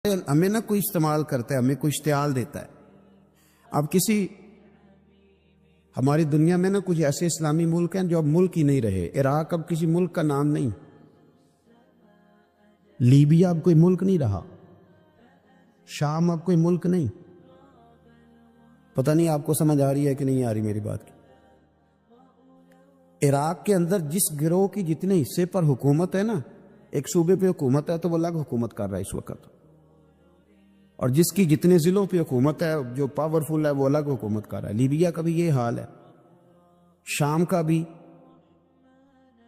ہمیں نہ کوئی استعمال کرتا ہے، ہمیں کوئی اشتعال دیتا ہے۔ اب ہماری دنیا میں نہ کچھ ایسے اسلامی ملک ہیں جو اب ملک ہی نہیں رہے۔ عراق اب کسی ملک کا نام نہیں، لیبیا اب کوئی ملک نہیں رہا، شام اب کوئی ملک نہیں۔ پتہ نہیں آپ کو سمجھ آ رہی ہے کہ نہیں آ رہی میری بات کی؟ عراق کے اندر جس گروہ کی جتنے حصے پر حکومت ہے نا، ایک صوبے پہ حکومت ہے تو وہ الگ حکومت کر رہا ہے اس وقت، اور جس کی جتنے ضلعوں پہ حکومت ہے جو پاورفل ہے وہ الگ حکومت کر رہا ہے۔ لیبیا کا بھی یہ حال ہے، شام کا بھی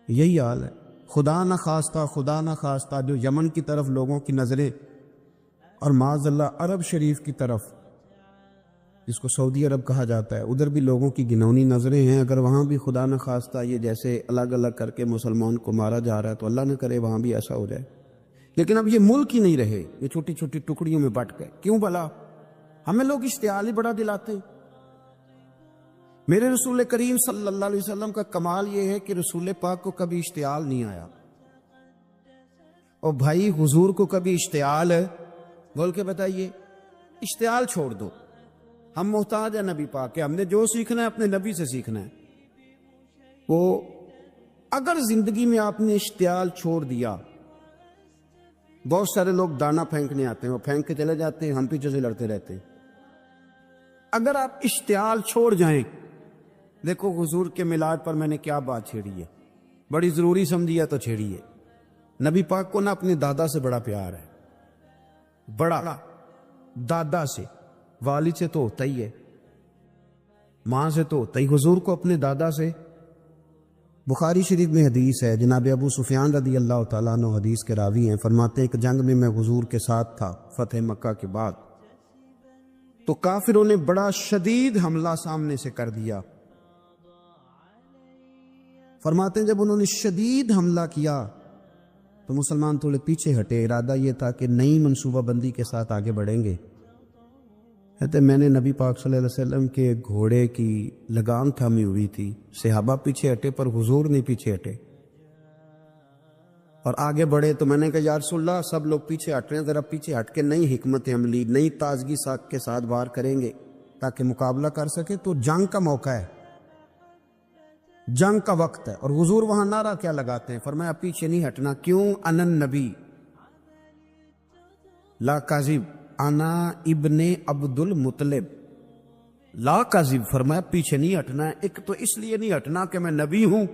یہی حال ہے۔ خدا نہ خواستہ جو یمن کی طرف لوگوں کی نظریں اور معاذ اللہ عرب شریف کی طرف، جس کو سعودی عرب کہا جاتا ہے، ادھر بھی لوگوں کی گنونی نظریں ہیں۔ اگر وہاں بھی خدا نہ خواستہ یہ جیسے الگ الگ کر کے مسلمان کو مارا جا رہا ہے تو اللہ نہ کرے وہاں بھی ایسا ہو جائے۔ لیکن اب یہ ملک ہی نہیں رہے، یہ چھوٹی چھوٹی ٹکڑیوں میں بٹ گئے۔ کیوں بھلا؟ ہمیں لوگ اشتعال ہی بڑا دلاتے ہیں۔ میرے رسول کریم صلی اللہ علیہ وسلم کا کمال یہ ہے کہ رسول پاک کو کبھی اشتعال نہیں آیا، اور بھائی حضور کو کبھی اشتعال بول کے بتائیے، اشتعال چھوڑ دو۔ ہم محتاج ہیں نبی پاک کے، ہم نے جو سیکھنا ہے اپنے نبی سے سیکھنا ہے۔ وہ اگر زندگی میں آپ نے اشتعال چھوڑ دیا، بہت سارے لوگ دانا پھینکنے آتے ہیں، وہ پھینک کے چلے جاتے ہیں، ہم پیچھے سے لڑتے رہتے ہیں۔ اگر آپ اشتعال چھوڑ جائیں، دیکھو حضور کے میلاد پر میں نے کیا بات چھیڑی ہے، بڑی ضروری سمجھی ہے تو چھیڑی ہے۔ نبی پاک کو نا اپنے دادا سے بڑا پیار ہے، بڑا دادا سے، والد سے تو ہوتا ہی ہے، ماں سے تو ہوتا ہی، حضور کو اپنے دادا سے۔ بخاری شریف میں حدیث ہے، جناب ابو سفیان رضی اللہ تعالیٰ عنہ حدیث کے راوی ہیں، فرماتے ہیں کہ جنگ میں حضور کے ساتھ تھا فتح مکہ کے بعد، تو کافروں نے بڑا شدید حملہ سامنے سے کر دیا۔ فرماتے ہیں جب انہوں نے شدید حملہ کیا تو مسلمان تھوڑے پیچھے ہٹے، ارادہ یہ تھا کہ نئی منصوبہ بندی کے ساتھ آگے بڑھیں گے۔ کہتے میں نے نبی پاک صلی اللہ علیہ وسلم کے گھوڑے کی لگام تھامی ہوئی تھی، صحابہ پیچھے ہٹے پر حضور نہیں پیچھے ہٹے اور آگے بڑھے۔ تو میں نے کہا یا رسول اللہ سب لوگ پیچھے ہٹ رہے ہیں، ذرا پیچھے ہٹ کے نئی حکمت عملی، نئی تازگی ساکھ کے ساتھ وار کریں گے تاکہ مقابلہ کر سکے۔ تو جنگ کا موقع ہے، جنگ کا وقت ہے، اور حضور وہاں نعرہ کیا لگاتے ہیں؟ فرمایا پیچھے نہیں ہٹنا۔ کیوں؟ انا النبی لا کاذب، انا ابن عبد المطلب لا کاذب۔ فرمایا پیچھے نہیں ہٹنا ہے، ایک تو اس لیے نہیں ہٹنا کہ میں نبی ہوں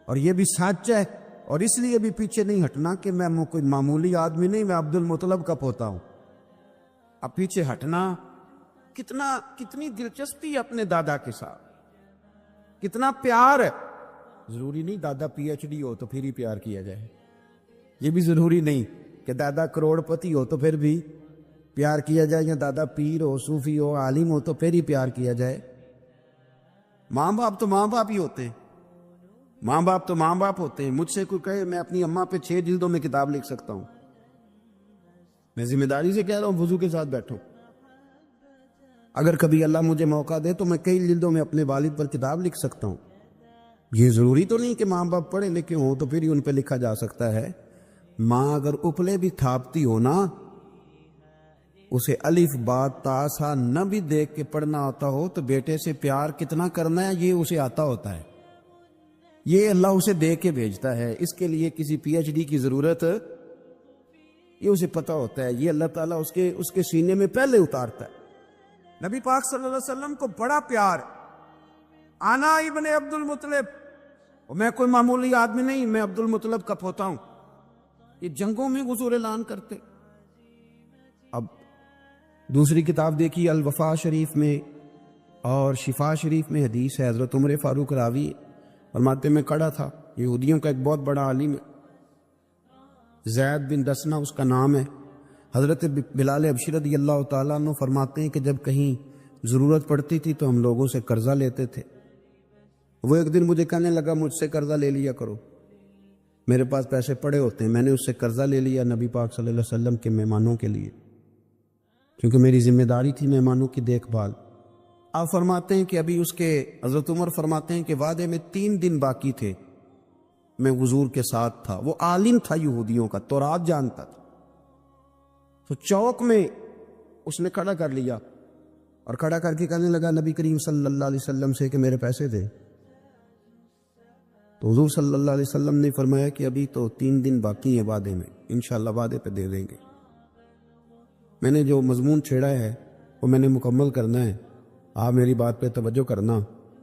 اور یہ بھی سچ ہے، اور اس لیے بھی پیچھے نہیں ہٹنا کہ میں کوئی معمولی آدمی نہیں، میں عبد المطلب کا پوتا ہوں۔ اب پیچھے ہٹنا کتنی دلچسپی اپنے دادا کے ساتھ، کتنا پیار ہے۔ ضروری نہیں دادا پی ایچ ڈی ہو تو پھر ہی پیار کیا جائے، یہ بھی ضروری نہیں کہ دادا کروڑ پتی ہو تو پھر بھی پیار کیا جائے، یا دادا پیر ہو، صوفی ہو، عالم ہو تو پھر ہی پیار کیا جائے۔ ماں باپ تو ماں باپ ہی ہوتے ہیں، ماں باپ تو ماں باپ ہوتے ہیں۔ مجھ سے کوئی کہے میں اپنی اماں پہ 6 جلدوں میں کتاب لکھ سکتا ہوں، میں ذمہ داری سے کہہ رہا ہوں، وضو کے ساتھ بیٹھوں۔ اگر کبھی اللہ مجھے موقع دے تو میں کئی جلدوں میں اپنے والد پر کتاب لکھ سکتا ہوں۔ یہ ضروری تو نہیں کہ ماں باپ پڑھے لکھے ہوں تو پھر ہی ان پہ لکھا جا سکتا ہے۔ ماں اگر اپلے بھی تھاپتی ہو نا، اسے الف با تا سا نہ بھی دیکھ کے پڑھنا آتا ہو تو بیٹے سے پیار کتنا کرنا ہے یہ اسے آتا ہوتا ہے، یہ اللہ اسے دے کے بھیجتا ہے۔ اس کے لیے کسی پی ایچ ڈی کی ضرورت یہ اسے پتا ہوتا ہے، یہ اللہ تعالیٰ اس کے سینے میں پہلے اتارتا ہے۔ نبی پاک صلی اللہ علیہ وسلم کو بڑا پیار، انا ابن عبد المطلب، میں کوئی معمولی آدمی نہیں، میں عبد المطلب کا پوتا ہوں۔ یہ جنگوں میں حضور اعلان کرتے۔ اب دوسری کتاب دیکھی الوفا شریف میں اور شفا شریف میں حدیث ہے، حضرت عمر فاروق راوی فرماتے میں کھڑا تھا، یہودیوں کا ایک بہت بڑا عالم ہے، زید بن دسنا اس کا نام ہے، حضرت بلال حبشی رضی اللہ تعالیٰ عنہ فرماتے ہیں کہ جب کہیں ضرورت پڑتی تھی تو ہم لوگوں سے قرضہ لیتے تھے۔ وہ ایک دن مجھے کہنے لگا مجھ سے قرضہ لے لیا کرو، میرے پاس پیسے پڑے ہوتے ہیں۔ میں نے اس سے قرضہ لے لیا نبی پاک صلی اللہ علیہ وسلم کے مہمانوں کے لیے، کیونکہ میری ذمہ داری تھی مہمانوں کی دیکھ بھال۔ آپ فرماتے ہیں کہ ابھی اس کے حضرت عمر فرماتے ہیں کہ وعدے میں 3 دن باقی تھے، میں حضور کے ساتھ تھا۔ وہ عالم تھا یہودیوں کا، تورات جانتا تھا، تو چوک میں اس نے کھڑا کر لیا اور کھڑا کر کے کہنے لگا نبی کریم صلی اللہ علیہ وسلم سے کہ میرے پیسے دے. تو حضور صلی اللہ علیہ وسلم نے فرمایا کہ ابھی تو 3 دن باقی ہیں وعدے میں، انشاءاللہ وعدے پہ دے دیں گے. میں نے جو مضمون چھیڑا ہے وہ میں نے مکمل کرنا ہے، آپ میری بات پہ توجہ کرنا.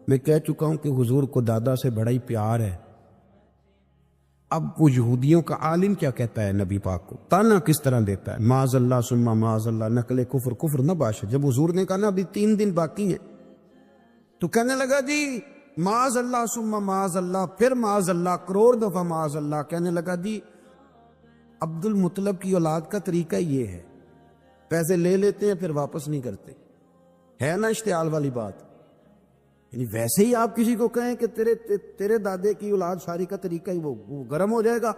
میں کہہ چکا ہوں کہ حضور کو دادا سے بڑا ہی پیار ہے. اب وہ یہودیوں کا عالم کیا کہتا ہے نبی پاک کو، تانا کس طرح دیتا ہے، معاذ اللہ ثم معاذ اللہ، نقل کفر نہ باش. جب حضور نے کہا نا ابھی 3 دن باقی ہیں تو کہنے لگا جی معاذ اللہ ثم معاذ اللہ، پھر معاذ اللہ، کروڑ دفعہ معاذ اللہ. کہنے لگا جی عبد المطلب کی اولاد کا طریقہ یہ ہے، پیسے لے لیتے ہیں پھر واپس نہیں کرتے. ہے نا اشتعال والی بات. یعنی ویسے ہی آپ کسی کو کہیں کہ تیرے دادے کی اولاد ساری کا طریقہ ہی وہ گرم ہو جائے گا.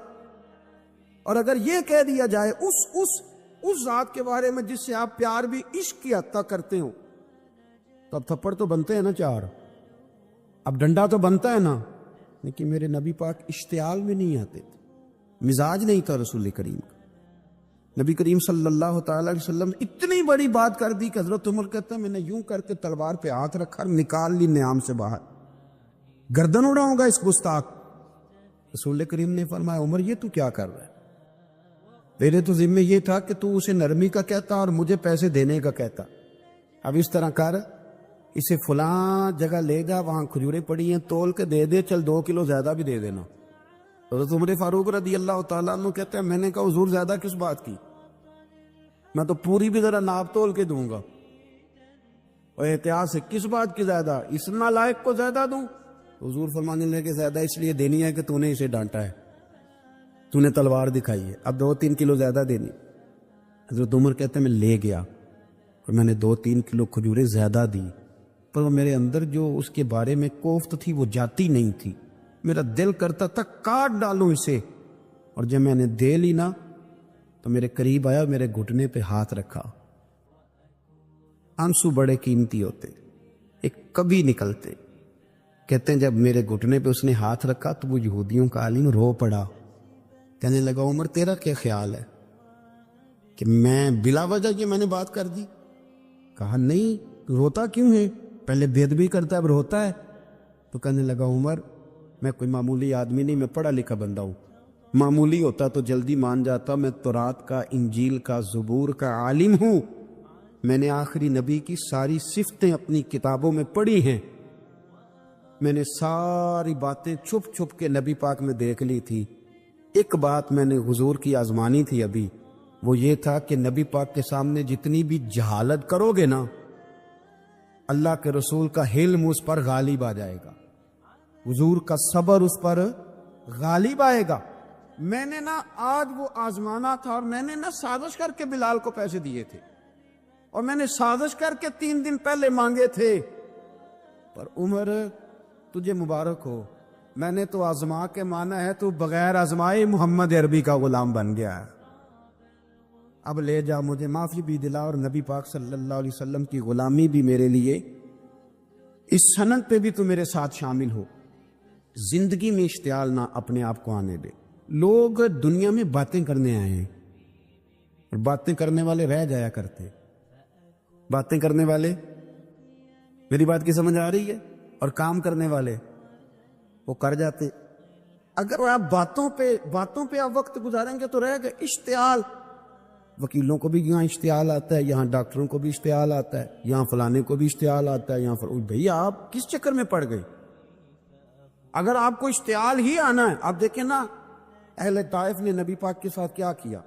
اور اگر یہ کہہ دیا جائے اس ذات کے بارے میں جس سے آپ پیار بھی عشق کی حد تک کرتے ہو، تو اب تھپڑ تو بنتے ہیں نا 4، اب ڈنڈا تو بنتا ہے نا. لیکن میرے نبی پاک اشتعال میں نہیں آتے تھے، مزاج نہیں تھا رسول کریم کا. نبی کریم صلی اللہ تعالی علیہ وسلم اتنی بڑی بات کر دی کہ حضرت عمر کہتا ہے میں نے یوں کر کے تلوار پہ ہاتھ رکھا اور نکال لی نیام سے باہر، گردن اڑاؤں گا اس گستاخ. رسول کریم نے فرمایا عمر یہ تو کیا کر رہا ہے، میرے تو ذمہ یہ تھا کہ تو اسے نرمی کا کہتا اور مجھے پیسے دینے کا کہتا. اب اس طرح کر، اسے فلاں جگہ لے جا، وہاں کھجوریں پڑی ہیں تول کے دے دے، چل 2 کلو زیادہ بھی دے دینا. حضرت عمر فاروق رضی اللہ تعالیٰ عنہ کہتے ہیں میں نے کہا حضور زیادہ کس بات کی، میں تو پوری بھی ذرا ناپ تول کے دوں گا. اور احتیاط سے کس بات کی زیادہ، اس نالائق کو زیادہ دوں؟ حضور فرمانے لگے زیادہ اس لیے دینی ہے کہ تو نے اسے ڈانٹا ہے، تو نے تلوار دکھائی ہے، اب 2-3 کلو زیادہ دینی. حضرت عمر کہتے ہیں میں لے گیا اور میں نے 2-3 کلو کھجوریں زیادہ دی، پر وہ میرے اندر جو اس کے بارے میں کوفت تھی وہ جاتی نہیں تھی. میرا دل کرتا تھا کاٹ ڈالوں اسے. اور جب میں نے دے لی نا تو میرے قریب آیا، میرے گھٹنے پہ ہاتھ رکھا. آنسو بڑے قیمتی ہوتے، ایک کبھی نکلتے. کہتے ہیں جب میرے گھٹنے پہ اس نے ہاتھ رکھا تو وہ یہودیوں کا عالم رو پڑا. کہنے لگا عمر تیرا کیا خیال ہے کہ میں بلا وجہ یہ میں نے بات کر دی؟ کہا نہیں، روتا کیوں ہے، پہلے بید بھی کرتا ہے اب روتا ہے. تو کہنے لگا عمر میں کوئی معمولی آدمی نہیں، میں پڑھا لکھا بندہ ہوں، معمولی ہوتا تو جلدی مان جاتا. میں تورات کا، انجیل کا، زبور کا عالم ہوں. میں نے آخری نبی کی ساری صفتیں اپنی کتابوں میں پڑھی ہیں. میں نے ساری باتیں چھپ چھپ کے نبی پاک میں دیکھ لی تھی. ایک بات میں نے حضور کی آزمانی تھی ابھی، وہ یہ تھا کہ نبی پاک کے سامنے جتنی بھی جہالت کرو گے نا، اللہ کے رسول کا حلم اس پر غالب آ جائے گا، حضور کا صبر اس پر غالب آئے گا. میں نے نا آج وہ آزمانا تھا، اور میں نے نا سازش کر کے بلال کو پیسے دیے تھے، اور میں نے سازش کر کے 3 دن پہلے مانگے تھے. پر عمر تجھے مبارک ہو، میں نے تو آزما کے مانا ہے، تو بغیر آزمائے محمد عربی کا غلام بن گیا ہے. اب لے جا، مجھے معافی بھی دلا، اور نبی پاک صلی اللہ علیہ وسلم کی غلامی بھی میرے لیے، اس سند پہ بھی تو میرے ساتھ شامل ہو. زندگی میں اشتعال نہ اپنے آپ کو آنے دے. لوگ دنیا میں باتیں کرنے آئے ہیں، اور باتیں کرنے والے رہ جایا کرتے. باتیں کرنے والے، میری بات کی سمجھ آ رہی ہے، اور کام کرنے والے وہ کر جاتے. اگر آپ باتوں پہ آپ وقت گزاریں گے تو رہ گئے. اشتعال، وکیلوں کو بھی یہاں اشتعال آتا ہے، یہاں ڈاکٹروں کو بھی اشتعال آتا ہے، یہاں فلانے کو بھی اشتعال آتا ہے، یہاں بھئی آپ کس چکر میں پڑ گئے؟ اگر آپ کو اشتعال ہی آنا ہے، آپ دیکھیں نا اہل طائف نے نبی پاک کے ساتھ کیا کیا.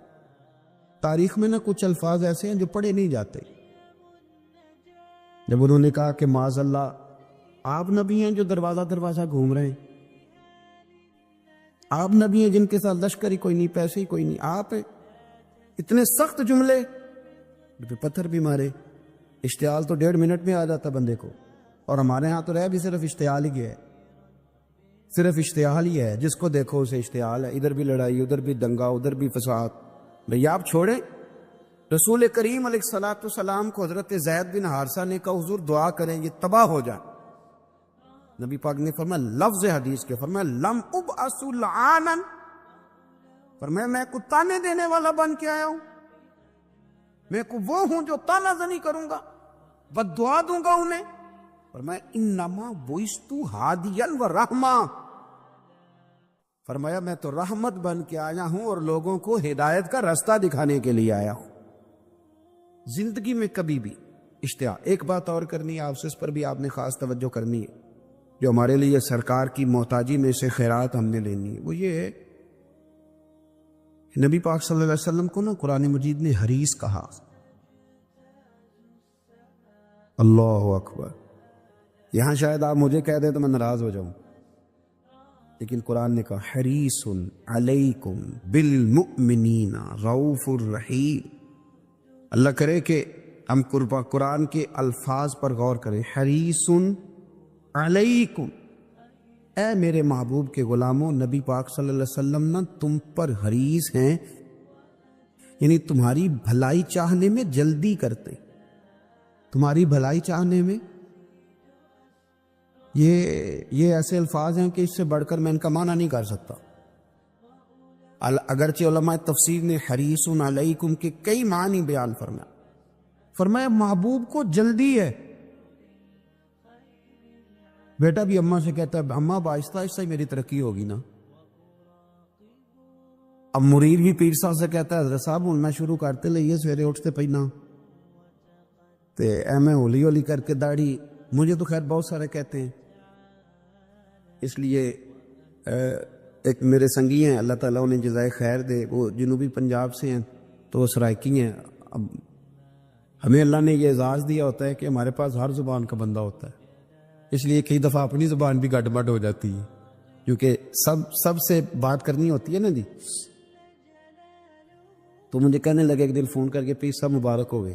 تاریخ میں نا کچھ الفاظ ایسے ہیں جو پڑھے نہیں جاتے. جب انہوں نے کہا کہ معاذ اللہ آپ نبی ہیں جو دروازہ دروازہ گھوم رہے ہیں، آپ نبی ہیں جن کے ساتھ لشکر ہی کوئی نہیں، پیسے ہی کوئی نہیں، آپ اتنے سخت جملے پہ پتھر بھی مارے. اشتعال تو 1.5 منٹ میں آ جاتا بندے کو، اور ہمارے ہاں تو رہ بھی صرف اشتعال ہی ہے، صرف اشتعال ہی ہے. جس کو دیکھو اسے اشتعال ہے، ادھر بھی لڑائی، ادھر بھی دنگا، ادھر بھی فساد. بھئی آپ چھوڑیں. رسول کریم علیہ الصلوۃ والسلام کو حضرت زید بن حارثہ نے کہا حضور دعا کریں یہ تباہ ہو جائیں. نبی پاک نے فرمایا لفظ حدیث کے، فرمایا لم ابعث لعانا، فرمایا میں کو تانے دینے والا بن کے آیا ہوں. میں کو وہ ہوں جو تانا زنی کروں گا، بد دعا دوں گا انہیں؟ فرمایا انما بعثت ہادیا و رحمہ، فرمایا میں تو رحمت بن کے آیا ہوں اور لوگوں کو ہدایت کا راستہ دکھانے کے لیے آیا ہوں۔ زندگی میں کبھی بھی اشتہار، ایک بات اور کرنی ہے آپ سے، اس پر بھی آپ نے خاص توجہ کرنی ہے، جو ہمارے لیے سرکار کی محتاجی میں سے خیرات ہم نے لینی ہے، وہ یہ ہے نبی پاک صلی اللہ علیہ وسلم کو نا قرآن مجید نے حریص کہا۔ اللہ اکبر، یہاں شاید آپ مجھے کہہ دیں تو میں ناراض ہو جاؤں، لیکن قرآن نے کہا حریص علیکم بالمؤمنین رؤوف الرحیم۔ اللہ کرے کہ ہم قرآن کے الفاظ پر غور کریں۔ حریص علیکم، اے میرے محبوب کے غلاموں، نبی پاک صلی اللہ علیہ وسلم نا تم پر حریص ہیں، یعنی تمہاری بھلائی چاہنے میں جلدی کرتے، تمہاری بھلائی چاہنے میں۔ یہ ایسے الفاظ ہیں کہ اس سے بڑھ کر میں ان کا معنی نہیں کر سکتا۔ اگرچہ علماء تفسیر نے حریص علیکم کے کئی معنی بیان فرمایا محبوب کو جلدی ہے۔ بیٹا بھی اماں سے کہتا ہے اماں آہستہ آہستہ ہی میری ترقی ہوگی نا۔ اب مرید بھی پیر صاحب سے کہتا ہے حضرت صاحب ہوں میں شروع کرتے لئیے سویرے اٹھتے پہنا تے اے میں ہولی ہولی کر کے داڑھی، مجھے تو خیر بہت سارے کہتے ہیں، اس لیے ایک میرے سنگی ہیں اللہ تعالیٰ انہیں جزائے خیر دے، وہ جنوبی پنجاب سے ہیں تو وہ سرائکی ہیں۔ اب ہمیں اللہ نے یہ اعزاز دیا ہوتا ہے کہ ہمارے پاس ہر زبان کا بندہ ہوتا ہے، اس لیے کئی دفعہ اپنی زبان بھی گڈ مڈ ہو جاتی ہے، کیونکہ سب سے بات کرنی ہوتی ہے نا جی۔ تو مجھے کہنے لگے ایک دن فون کر کے پیر صاحب مبارک ہوئے،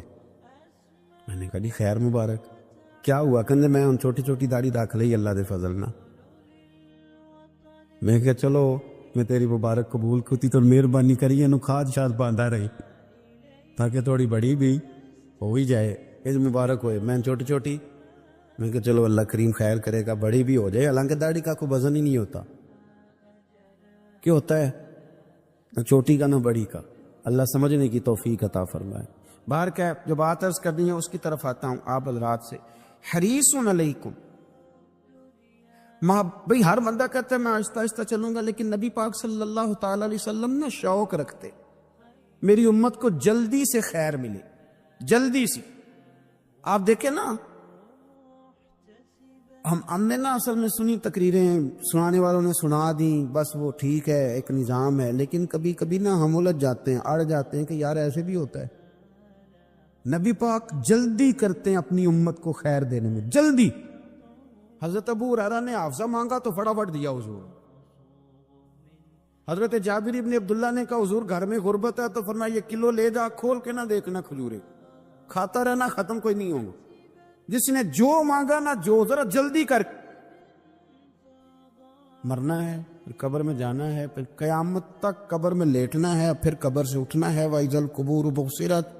میں نے کہا جی خیر مبارک، کیا ہوا؟ کہ میں ان چھوٹی چھوٹی داڑھی رکھ لی اللہ دے فضل نہ۔ میں کہا چلو میں تیری مبارک قبول کرتی تو مہربانی کریے نو کھاد شاد باندھا رہی تاکہ تھوڑی بڑی بھی ہو ہی جائے۔ اس مبارک ہوئے میں چھوٹی چھوٹی، میں کہ چلو اللہ کریم خیر کرے گا بڑی بھی ہو جائے، حالانکہ داڑھی کا کوئی وزن ہی نہیں ہوتا، کیا ہوتا ہے نہ چھوٹی کا نہ بڑی کا، اللہ سمجھنے کی توفیق عطا فرمائے۔ باہر کیا جو بات عرض کرنی ہے اس کی طرف آتا ہوں آپ حضرات سے۔ حریص علیکم، بھئی ہر بندہ کہتا ہے میں آہستہ آہستہ چلوں گا، لیکن نبی پاک صلی اللہ تعالی علیہ وسلم نے شوق رکھتے میری امت کو جلدی سے خیر ملے، جلدی سے۔ آپ دیکھیں نا ہم نے نا اصل میں سنی تقریریں، سنانے والوں نے سنا دیں، بس وہ ٹھیک ہے ایک نظام ہے، لیکن کبھی کبھی نا ہم الجھ جاتے ہیں، اڑ جاتے ہیں کہ یار ایسے بھی ہوتا ہے۔ نبی پاک جلدی کرتے ہیں اپنی امت کو خیر دینے میں، جلدی۔ حضرت ابو ہریرہ نے حافظہ مانگا تو فٹافٹ دیا حضور۔ حضرت جابر ابن عبداللہ نے کہا حضور گھر میں غربت ہے تو فرمایا یہ کلو لے جا، کھول کے نہ دیکھنا کھجورے، کھاتا رہنا ختم کوئی نہیں ہوگا۔ جس نے جو مانگا نا جو ذرا جلدی کر، مرنا ہے پھر قبر میں جانا ہے، پھر قیامت تک قبر میں لیٹنا ہے، پھر قبر سے اٹھنا ہے۔ وَإِذَا الْقُبُورُ بُعْثِرَتْ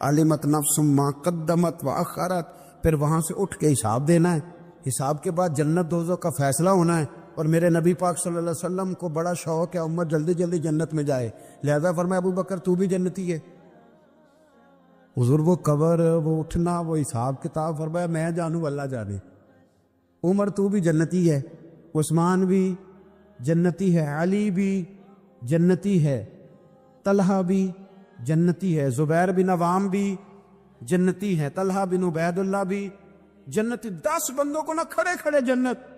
عَلِمَتْ نَفْسٌ مَا قَدَّمَتْ وَأَخَّرَتْ، پھر وہاں سے اٹھ کے حساب دینا ہے، حساب کے بعد جنت دوزخ کا فیصلہ ہونا ہے۔ اور میرے نبی پاک صلی اللہ علیہ وسلم کو بڑا شوق ہے امت جلدی جلدی جنت میں جائے، لہذا فرمایا ابو بکر تو بھی جنتی ہے۔ حضور وہ قبر، وہ اٹھنا، وہ حساب کتاب، فرمایا میں جانوں اللہ جانے۔ عمر تو بھی جنتی ہے، عثمان بھی جنتی ہے، علی بھی جنتی ہے، طلحہ بھی جنتی ہے، زبیر بن عوام بھی جنتی ہے، طلحہ بن عبید اللہ بھی جنتی۔ 10 بندوں کو نہ کھڑے کھڑے جنت۔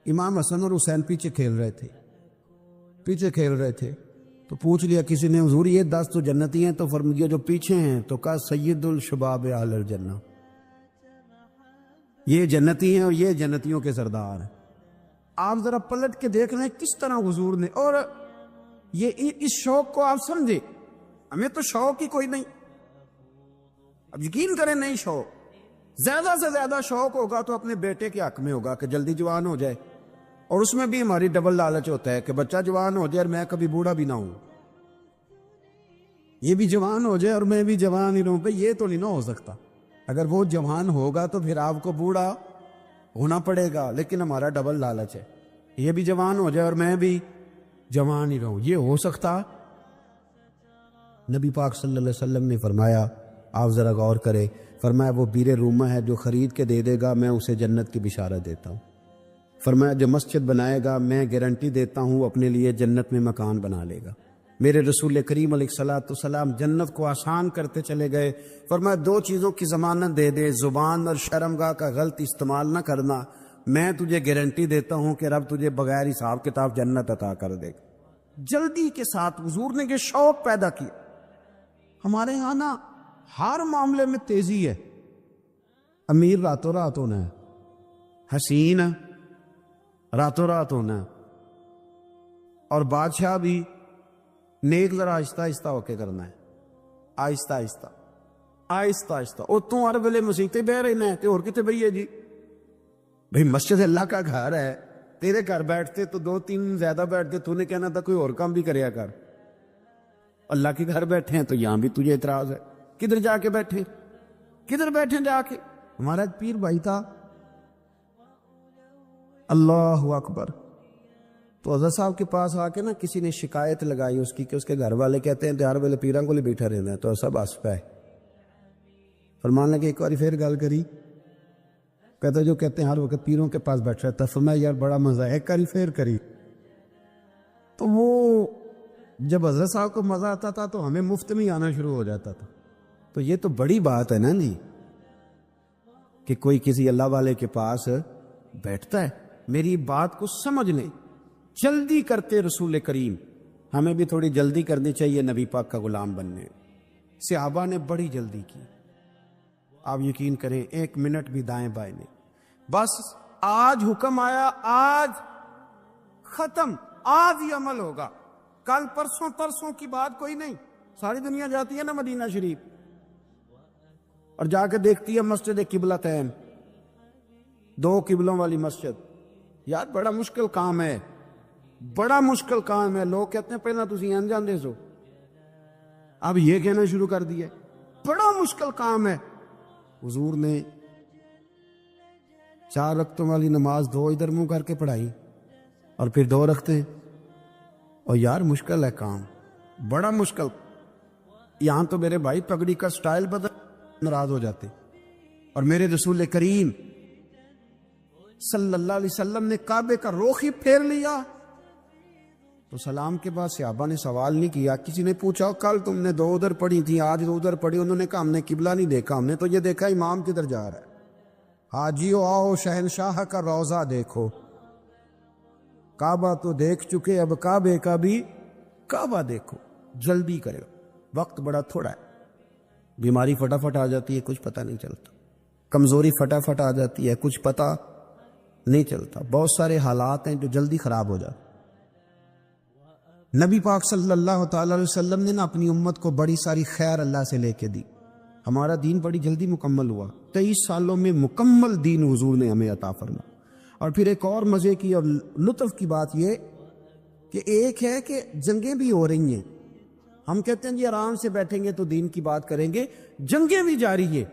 امام حسن اور حسین پیچھے کھیل رہے تھے تو پوچھ لیا کسی نے حضور یہ 10 تو جنتی ہیں، تو فرمایا جو پیچھے ہیں، تو کہا سید الشباب اہل الجنہ، یہ جنتی ہیں اور یہ جنتیوں کے سردار ہیں۔ آپ ذرا پلٹ کے دیکھ لیں کس طرح حضور نے، اور یہ اس شوق کو آپ سمجھے، ہمیں تو شوق ہی کوئی نہیں۔ اب یقین کریں نہیں شوق، زیادہ سے زیادہ شوق ہوگا تو اپنے بیٹے کے حق میں ہوگا کہ جلدی جوان ہو جائے، اور اس میں بھی ہماری ڈبل لالچ ہوتا ہے کہ بچہ جوان ہو جائے اور میں کبھی بوڑھا بھی نہ ہوں، یہ بھی جوان ہو جائے اور میں بھی جوان ہی رہوں۔ بھئی یہ تو نہیں نہ ہو سکتا، اگر وہ جوان ہوگا تو پھر آپ کو بوڑھا ہونا پڑے گا، لیکن ہمارا ڈبل لالچ ہے، یہ بھی جوان ہو جائے اور میں بھی جوان ہی رہوں، یہ ہو سکتا؟ نبی پاک صلی اللہ علیہ وسلم نے فرمایا، آپ ذرا غور کریں، فرمایا وہ بیر رومہ ہے جو خرید کے دے دے گا میں اسے جنت کی بشارت دیتا ہوں۔ فرمایا جو مسجد بنائے گا میں گارنٹی دیتا ہوں اپنے لیے جنت میں مکان بنا لے گا۔ میرے رسول کریم علیہ الصلوۃ والسلام جنت کو آسان کرتے چلے گئے۔ فرمایا دو چیزوں کی ضمانت دے دے، زبان اور شرمگاہ کا غلط استعمال نہ کرنا، میں تجھے گارنٹی دیتا ہوں کہ رب تجھے بغیر حساب کتاب جنت عطا کر دے گا۔ جلدی کے ساتھ حضور نے یہ شوق پیدا کیا۔ ہمارے ہاں نا ہر معاملے میں تیزی ہے، امیر راتوں رات ہونا ہے، حسین راتوں رات ہونا ہے، اور بادشاہ بھی نیک ذرا آہستہ آہستہ ہو کے کرنا ہے، آہستہ آہستہ آہستہ آہستہ۔ اور تو ہر ویلے مسیطے بہ رہنا ہے تے اور کتے بھئی ہے جی؟ بھئی مسجد اللہ کا گھر ہے، تیرے گھر بیٹھتے تو دو تین زیادہ بیٹھتے، تو نے کہنا تھا کوئی اور کام بھی کریا کر۔ اللہ کے گھر بیٹھے ہیں تو یہاں بھی تجھے اعتراض ہے، کدھر جا کے بیٹھے، کدھر بیٹھے جا کے؟ ہمارا ایک پیر بھائی تھا، اللہ اکبر، تو حضرت صاحب کے پاس آ کے نا کسی نے شکایت لگائی اس کی کہ اس کے گھر والے کہتے ہیں ہر ویلے پیراں کو لے بیٹھا رہنا ہے، تو سب ہس پائے۔ فرمان لگے ایک بار پھر گل کری، کہتا جو کہتے ہیں ہر وقت پیروں کے پاس بیٹھ رہتا، فرمایا یار بڑا مزہ ہے، ایک بار پھر کری۔ تو وہ جب حضرت صاحب کو مزہ آتا تھا تو ہمیں مفت میں آنا شروع ہو جاتا تھا۔ تو یہ تو بڑی بات ہے نا جی کہ کوئی کسی اللہ والے کے پاس بیٹھتا ہے۔ میری بات کو سمجھ لیں، جلدی کرتے رسول کریم، ہمیں بھی تھوڑی جلدی کرنی چاہیے نبی پاک کا غلام بننے۔ صحابہ نے بڑی جلدی کی، آپ یقین کریں 1 منٹ بھی دائیں بائیں نہیں، بس آج حکم آیا، آج ختم، آج ہی عمل ہوگا، کل پرسوں ترسوں کی بات کوئی نہیں۔ ساری دنیا جاتی ہے نا مدینہ شریف اور جا کے دیکھتی ہے مسجد قبلتین، 2 قبلوں والی مسجد۔ یار بڑا مشکل کام ہے، بڑا مشکل کام ہے۔ لوگ کہتے ہیں پہلا تسی انجان دے سو، اب یہ کہنا شروع کر دیا بڑا مشکل کام ہے۔ حضور نے 4 رکعتوں والی نماز 2 ادھر منہ کر کے پڑھائی اور پھر 2 رکھتے، اور یار مشکل ہے کام، بڑا مشکل۔ یہاں تو میرے بھائی پگڑی کا سٹائل بدل ناراض ہو جاتے، اور میرے رسول کریم صلی اللہ علیہ وسلم نے کعبے کا رخ ہی پھیر لیا تو سلام کے بعد صحابہ نے سوال نہیں کیا۔ کسی نے پوچھا کل تم نے 2 ادھر پڑھی تھی آج 2 ادھر پڑھی، انہوں نے کہا ہم نے قبلہ نہیں دیکھا، ہم نے تو یہ دیکھا امام کدھر جا رہا ہے۔ حاجیو آؤ شہنشاہ کا روضہ دیکھو، کعبہ تو دیکھ چکے اب کعبے کا بھی کعبہ دیکھو۔ جلدی کرے، وقت بڑا تھوڑا ہے، بیماری فٹافٹ آ جاتی ہے کچھ پتہ نہیں چلتا، کمزوری فٹافٹ آ جاتی ہے کچھ پتہ نہیں چلتا، بہت سارے حالات ہیں جو جلدی خراب ہو جاتے۔ نبی پاک صلی اللہ تعالی علیہ وسلم نے نا اپنی امت کو بڑی ساری خیر اللہ سے لے کے دی، ہمارا دین بڑی جلدی مکمل ہوا، 23 سالوں میں مکمل دین حضور نے ہمیں عطا فرمایا۔ اور پھر ایک اور مزے کی اور لطف کی بات یہ کہ ایک ہے کہ جنگیں بھی ہو رہی ہیں، ہم کہتے ہیں جی آرام سے بیٹھیں گے تو دین کی بات کریں گے، جنگیں بھی جاری ہیں،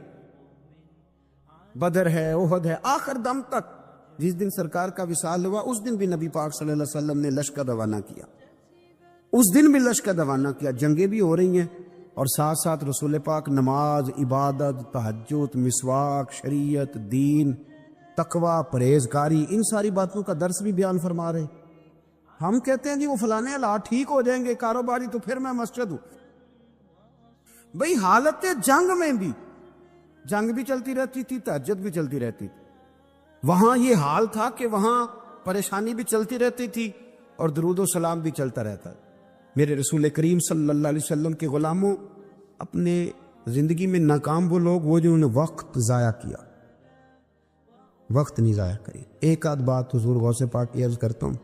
بدر ہے، احد ہے، آخر دم تک۔ جس دن سرکار کا وصال ہوا اس دن بھی نبی پاک صلی اللہ علیہ وسلم نے لشکر روانہ کیا، اس دن بھی لشکر روانہ کیا، جنگیں بھی ہو رہی ہیں، اور ساتھ ساتھ رسول پاک نماز، عبادت، تہجد، مسواک، شریعت، دین، تقوی، پرہیزگاری، ان ساری باتوں کا درس بھی بیان فرما رہے۔ ہم کہتے ہیں جی وہ فلانے حالات ٹھیک ہو جائیں گے کاروباری تو پھر میں مسجد ہوں۔ بھئی حالت جنگ میں بھی، جنگ بھی چلتی رہتی تھی، تہجد بھی چلتی رہتی تھی، وہاں یہ حال تھا کہ وہاں پریشانی بھی چلتی رہتی تھی اور درود و سلام بھی چلتا رہتا۔ میرے رسول کریم صلی اللہ علیہ وسلم کے غلاموں، اپنے زندگی میں ناکام وہ لوگ وہ جنہوں نے وقت ضائع کیا، وقت نہیں ضائع کری۔ ایک آدھ بات حضور غوث پاک کی عرض کرتا ہوں،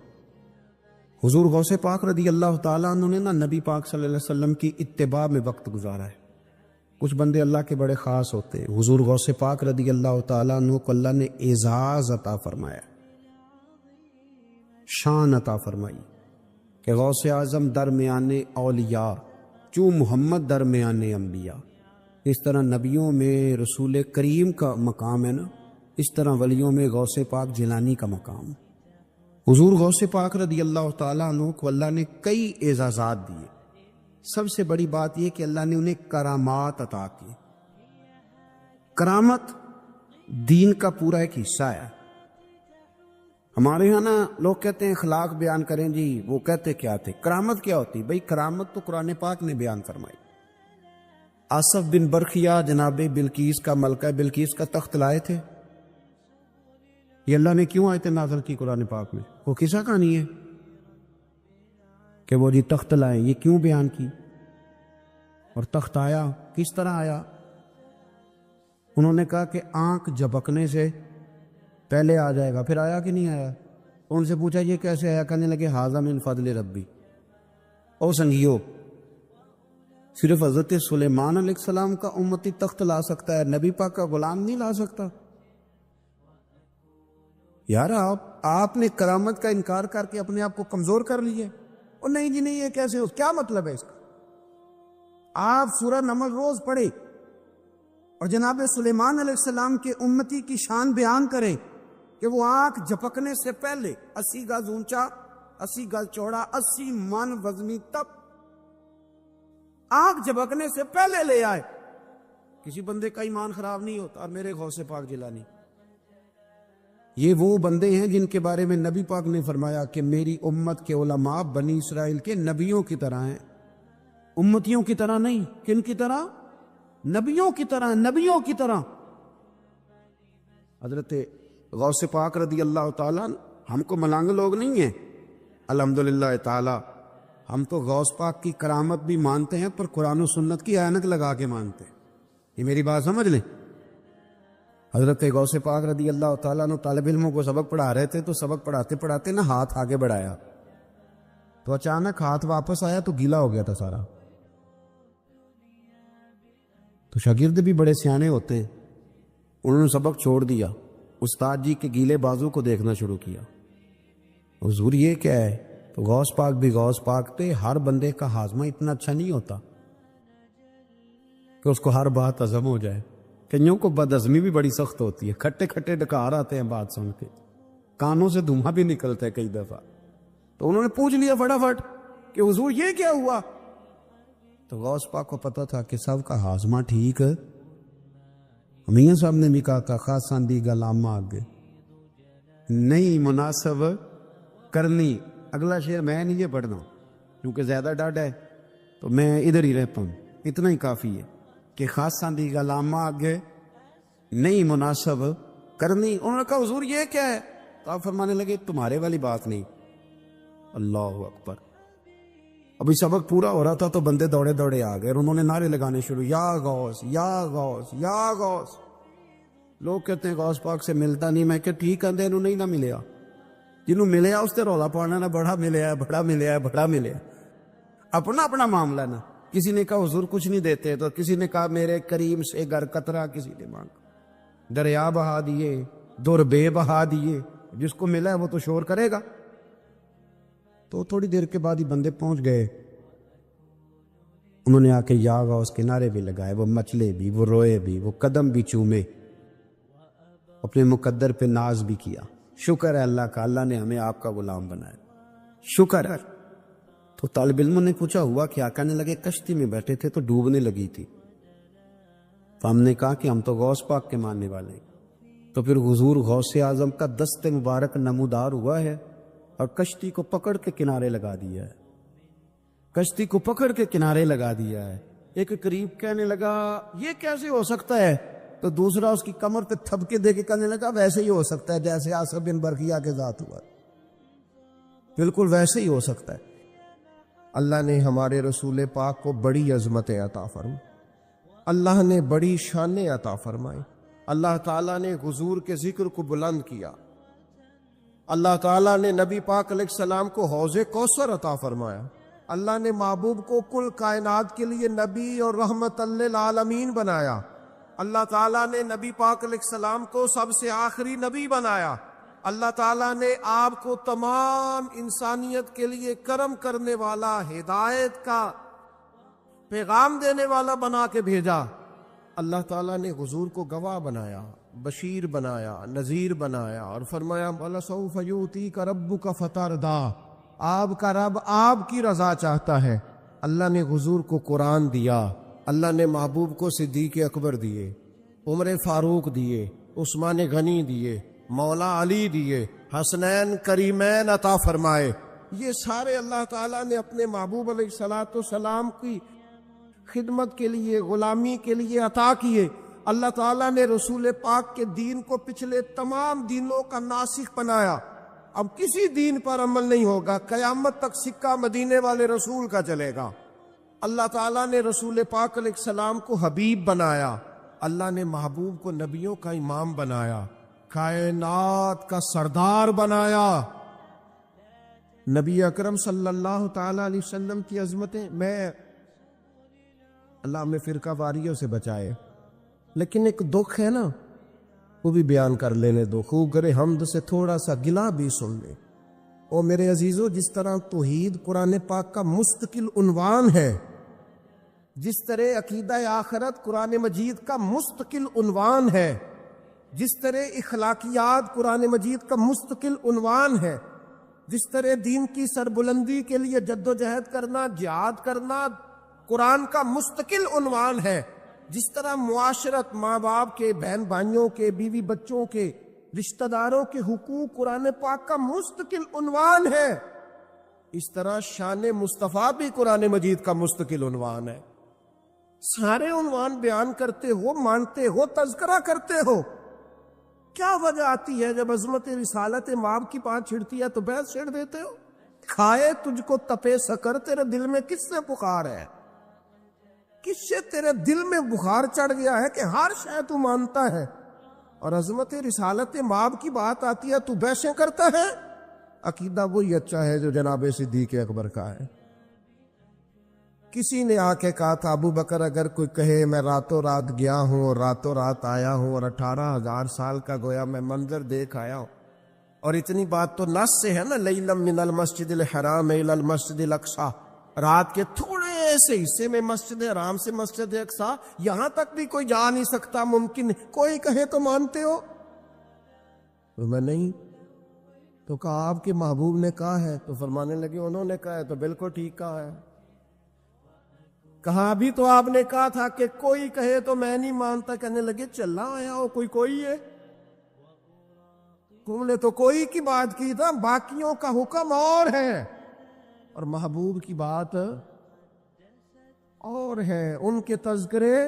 حضور غوث پاک رضی اللہ تعالیٰ عنہ نے نا نبی پاک صلی اللہ علیہ وسلم کی اتباع میں وقت گزارا ہے۔ کچھ بندے اللہ کے بڑے خاص ہوتے ہیں، حضور غوث پاک رضی اللہ تعالیٰ عنہ کو اللہ نے اعزاز عطا فرمایا، شان عطا فرمائی کہ غوث اعظم درمیان اولیاء، چوں محمد درمیان انبیاء۔ اس طرح نبیوں میں رسول کریم کا مقام ہے نا، اس طرح ولیوں میں غوث پاک جیلانی کا مقام۔ حضور غوث پاک رضی اللہ تعالیٰ عنہ کو اللہ نے کئی اعزازات دیے، سب سے بڑی بات یہ کہ اللہ نے انہیں کرامات عطا کی. کرامت دین کا پورا ایک حصہ ہے. ہمارے یہاں نا لوگ کہتے ہیں اخلاق بیان کریں جی، وہ کہتے کیا تھے؟ کرامت کیا ہوتی؟ بھئی کرامت تو قرآن پاک نے بیان فرمائی. آصف بن برخیا جناب بلقیس کا، ملکہ بلقیس کا تخت لائے تھے. یہ اللہ نے کیوں آیت نازل کی قرآن پاک میں؟ وہ قصہ کہانی ہے کہ وہ جی تخت لائے، یہ کیوں بیان کی؟ اور تخت آیا کس طرح آیا؟ انہوں نے کہا کہ آنکھ جھپکنے سے پہلے آ جائے گا. پھر آیا کہ نہیں آیا؟ ان سے پوچھا یہ کیسے آیا؟ کہنے لگے ھذا من فضل ربی. او سنگیو، صرف حضرت سلیمان علیہ السلام کا امتی تخت لا سکتا ہے، نبی پاک کا غلام نہیں لا سکتا؟ یار آپ نے کرامت کا انکار کر کے اپنے آپ کو کمزور کر لیے. اور نہیں جی نہیں، یہ کیسے ہو؟ کیا مطلب ہے اس کا؟ آپ سورہ نمل روز پڑھے اور جناب سلیمان علیہ السلام کے امتی کی شان بیان کریں کہ وہ آنکھ جھپکنے سے پہلے 80 گز اونچا، 80 گز چوڑا، 80 من وزنی تب آنکھ جھپکنے سے پہلے لے آئے. کسی بندے کا ایمان خراب نہیں ہوتا. اور میرے غوث پاک جیلانی، یہ وہ بندے ہیں جن کے بارے میں نبی پاک نے فرمایا کہ میری امت کے علماء بنی اسرائیل کے نبیوں کی طرح ہیں، امتیوں کی طرح نہیں. کن کی طرح؟ نبیوں کی طرح، نبیوں کی طرح. حضرت غوث پاک رضی اللہ تعالیٰ ہم کو ملنگ لوگ نہیں ہیں، الحمدللہ تعالیٰ. ہم تو غوث پاک کی کرامت بھی مانتے ہیں پر قرآن و سنت کی عینک لگا کے مانتے ہیں. یہ میری بات سمجھ لیں. حضرت غوث پاک رضی اللہ تعالیٰ نے طالب علموں کو سبق پڑھا رہے تھے تو سبق پڑھاتے پڑھاتے نا ہاتھ آگے بڑھایا تو اچانک ہاتھ واپس آیا تو گیلا ہو گیا تھا سارا. تو شاگرد بھی بڑے سیانے ہوتے ہیں، انہوں نے سبق چھوڑ دیا، استاد جی کے گیلے بازو کو دیکھنا شروع کیا. حضور یہ کیا ہے؟ تو غوث پاک بھی غوث پاک تھے. ہر بندے کا ہاضمہ اتنا اچھا نہیں ہوتا کہ اس کو ہر بات ہضم ہو جائے. کئیوں کو بد ہضمی بھی بڑی سخت ہوتی ہے، کھٹے کھٹے ڈکار آتے ہیں بات سن کے، کانوں سے دھواں بھی نکلتا ہے کئی دفعہ. تو انہوں نے پوچھ لیا فٹافٹ کہ حضور یہ کیا ہوا؟ تو غوث پاک کو پتا تھا کہ سب کا ہاضمہ ٹھیک ہے. میاں صاحب نے بھی کہا خاص ساندی گلامہ آگے نہیں مناسب کرنی. اگلا شعر میں نہیں یہ پڑھنا کیونکہ زیادہ ڈاڈ ہے تو میں ادھر ہی رہتا ہوں. اتنا ہی کافی ہے کہ خاص ساندی گلامہ آگے نہیں مناسب کرنی. انہوں نے کہا حضور یہ کیا ہے؟ تو آپ فرمانے لگے تمہارے والی بات نہیں. اللہ اکبر. ابھی سبق پورا ہو رہا تھا تو بندے دوڑے دوڑے آ گئے اور انہوں نے نعرے لگانے شروع، یا غوث یا غوث یا غوث. لوگ کہتے ہیں غوث پاک سے ملتا نہیں. میں کہ ٹھیک ہے انہوں نہیں نہ ملیا، جنہوں ملیا اس سے رولا پانا نہ بڑا ملیا بڑا ملیا بڑا ملیا. اپنا اپنا معاملہ نا. کسی نے کہا حضور کچھ نہیں دیتے، تو کسی نے کہا میرے کریم سے گر قطرہ کسی نے مانگا، دریا بہا دیے، در بے بہا دیے. جس کو ملا ہے وہ تو شور کرے گا. تو تھوڑی دیر کے بعد ہی بندے پہنچ گئے. انہوں نے آ کے یا غوث کے نعرے بھی لگائے، وہ مچلے بھی، وہ روئے بھی، وہ قدم بھی چومے، اپنے مقدر پہ ناز بھی کیا. شکر ہے اللہ کا، اللہ نے ہمیں آپ کا غلام بنایا، شکر ہے. تو طالب علموں نے پوچھا ہوا کیا؟ کہنے لگے کشتی میں بیٹھے تھے تو ڈوبنے لگی تھی. تو ہم نے کہا کہ ہم تو غوث پاک کے ماننے والے ہیں. تو پھر حضور غوث اعظم کا دست مبارک نمودار ہوا ہے اور کشتی کو پکڑ کے کنارے لگا دیا ہے. کشتی کو پکڑ کے کنارے لگا دیا ہے. ایک قریب کہنے لگا یہ کیسے ہو سکتا ہے؟ تو دوسرا اس کی کمر پہ تھپکے دے کے کہنے لگا ویسے ہی ہو سکتا ہے جیسے آصف بن برخیا کے ذات ہوا، بالکل ویسے ہی ہو سکتا ہے. اللہ نے ہمارے رسول پاک کو بڑی عظمت عطا فرمائی، اللہ نے بڑی شان عطا فرمائی. اللہ تعالیٰ نے حضور کے ذکر کو بلند کیا. اللہ تعالیٰ نے نبی پاک علیہ السلام کو حوض کوثر عطا فرمایا. اللہ نے محبوب کو کل کائنات کے لیے نبی اور رحمت للعالمین بنایا. اللہ تعالیٰ نے نبی پاک علیہ السلام کو سب سے آخری نبی بنایا. اللہ تعالیٰ نے آپ کو تمام انسانیت کے لیے کرم کرنے والا، ہدایت کا پیغام دینے والا بنا کے بھیجا. اللہ تعالیٰ نے حضور کو گواہ بنایا، بشیر بنایا، نذیر بنایا اور فرمایا وَلَسَوْفَ يُؤْتِيكَ رَبُّكَ فَتَرْضَىٰ. آپ کا رب آپ کی رضا چاہتا ہے، اللہ نے حضور کو قرآن دیا، اللہ نے محبوب کو صدیق اکبر دیے، عمر فاروق دیے، عثمان غنی دیے، مولا علی دیے، حسنین کریمین عطا فرمائے۔ یہ سارے اللہ تعالیٰ نے اپنے محبوب علیہ الصلوۃ والسلام کی خدمت کے لیے، غلامی کے لیے عطا کیے۔ اللہ تعالیٰ نے رسول پاک کے دین کو پچھلے تمام دینوں کا ناسخ بنایا۔ اب کسی دین پر عمل نہیں ہوگا، قیامت تک سکہ مدینے والے رسول کا چلے گا۔ اللہ تعالیٰ نے رسول پاک علیہ السلام کو حبیب بنایا، اللہ نے محبوب کو نبیوں کا امام بنایا، کائنات کا سردار بنایا۔ نبی اکرم صلی اللہ تعالی علیہ وسلم کی عظمتیں، اللہ ہمیں فرقہ واریوں سے بچائے، لیکن ایک دکھ ہے نا، وہ بھی بیان کر لینے دو، خوب کرے حمد سے تھوڑا سا گلا بھی سن لے۔ او میرے عزیزو، جس طرح توحید قرآن پاک کا مستقل عنوان ہے، جس طرح عقیدہ آخرت قرآن مجید کا مستقل عنوان ہے، جس طرح اخلاقیات قرآن مجید کا مستقل عنوان ہے، جس طرح دین کی سربلندی کے لیے جد و جہد کرنا، جہاد کرنا قرآن کا مستقل عنوان ہے، جس طرح معاشرت، ماں باپ کے، بہن بھائیوں کے، بیوی بچوں کے، رشتہ داروں کے حقوق قرآن پاک کا مستقل عنوان ہے، اس طرح شان مصطفیٰ بھی قرآن مجید کا مستقل عنوان ہے۔ سارے عنوان بیان کرتے ہو، مانتے ہو، تذکرہ کرتے ہو، کیا وجہ آتی ہے جب عظمت رسالت مآب کی بات چھڑتی ہے تو بحث چھڑ دیتے ہو؟ کھائے تجھ کو تپے سکر، تیرے دل میں کس سے بخار ہے؟ کس سے تیرے دل میں بخار چڑھ گیا ہے کہ ہر شے تو مانتا ہے، اور عظمت رسالت مآب کی بات آتی ہے تو بحثیں کرتا ہے؟ عقیدہ وہی اچھا ہے جو جناب صدیق اکبر کا ہے۔ کسی نے آ کے کہا تھا، ابو بکر اگر کوئی کہے میں راتوں رات گیا ہوں اور راتوں رات آیا ہوں اور 18,000 سال کا گویا میں منظر دیکھ آیا ہوں، اور اتنی بات تو نص سے ہے نا، لیلم من المسجد الحرام الی المسجد الاقصی، رات کے تھوڑے سے حصے میں مسجد حرام سے مسجد اقصی، یہاں تک بھی کوئی جا نہیں سکتا، ممکن کوئی کہے تو مانتے ہو؟ تو میں نہیں، تو کہا آپ کے محبوب نے کہا ہے، تو فرمانے لگے انہوں نے کہا ہے تو بالکل ٹھیک کہا ہے۔ کہا بھی تو آپ نے کہا تھا کہ کوئی کہے تو میں نہیں مانتا، کہنے لگے چلا آیا ہو کوئی ہے، تم نے تو کوئی کی بات کی تھا، باقیوں کا حکم اور ہے اور محبوب کی بات اور ہے، ان کے تذکرے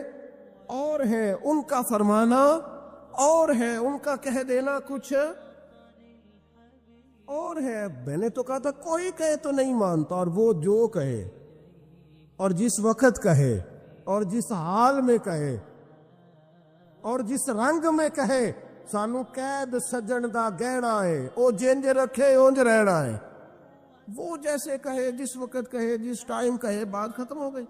اور ہے، ان کا فرمانا اور ہے، ان کا کہہ دینا کچھ اور ہے۔ میں نے تو کہا تھا کوئی کہے تو نہیں مانتا، اور وہ جو کہے اور جس وقت کہے اور جس حال میں کہے اور جس رنگ میں کہے، سانو قید سجن دا گہنا ہے، او جنج رکھے اونج رہنا ہے، وہ جیسے کہے، جس وقت کہے، جس ٹائم کہے، بات ختم ہو گئی۔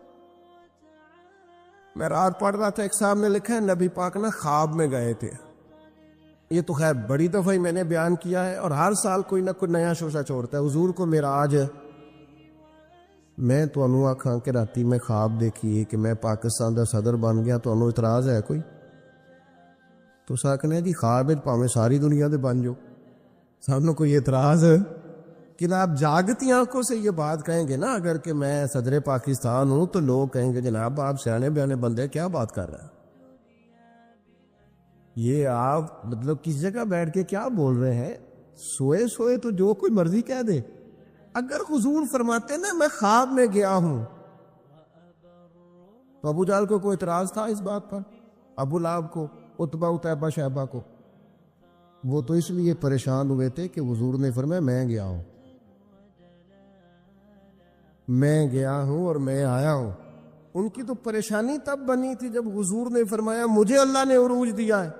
میں رات پڑھ رہا تھا، ایک صاحب نے لکھا ہے نبی پاک نہ خواب میں گئے تھے، یہ تو خیر بڑی دفعہ ہی میں نے بیان کیا ہے، اور ہر سال کوئی نہ کوئی نیا شوشہ چھوڑتا ہے۔ حضور کو معراج، میں تو انو آکھاں کہ راتی میں خواب دیکھی کہ میں پاکستان دا صدر بن گیا، تو انو اعتراض ہے کوئی؟ تو ساکنے جی خواب پاویں ساری دنیا دے بن جو، سانو کوئی اعتراض کہ آپ جاگتی آنکھوں سے یہ بات کہیں گے نا، اگر کہ میں صدر پاکستان ہوں تو لوگ کہیں گے جناب آپ سیانے بیانے بندے کیا بات کر رہے ہیں، یہ آپ مطلب کس جگہ بیٹھ کے کیا بول رہے ہیں، سوئے سوئے تو جو کوئی مرضی کہہ دے۔ اگر حضور فرماتے نا میں خواب میں گیا ہوں، تو ابو جہل کو کوئی اعتراض تھا اس بات پر؟ ابو لہب کو، عتبہ اتیبہ شیبہ کو؟ وہ تو اس لیے پریشان ہوئے تھے کہ حضور نے فرمایا میں گیا ہوں، میں گیا ہوں اور میں آیا ہوں۔ ان کی تو پریشانی تب بنی تھی جب حضور نے فرمایا مجھے اللہ نے عروج دیا ہے،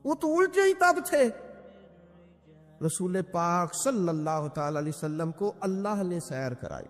وہ تو الجھے ہی تب تھے۔ رسول پاک صلی اللہ تعالی علیہ وسلم کو اللہ نے سیر کرائی،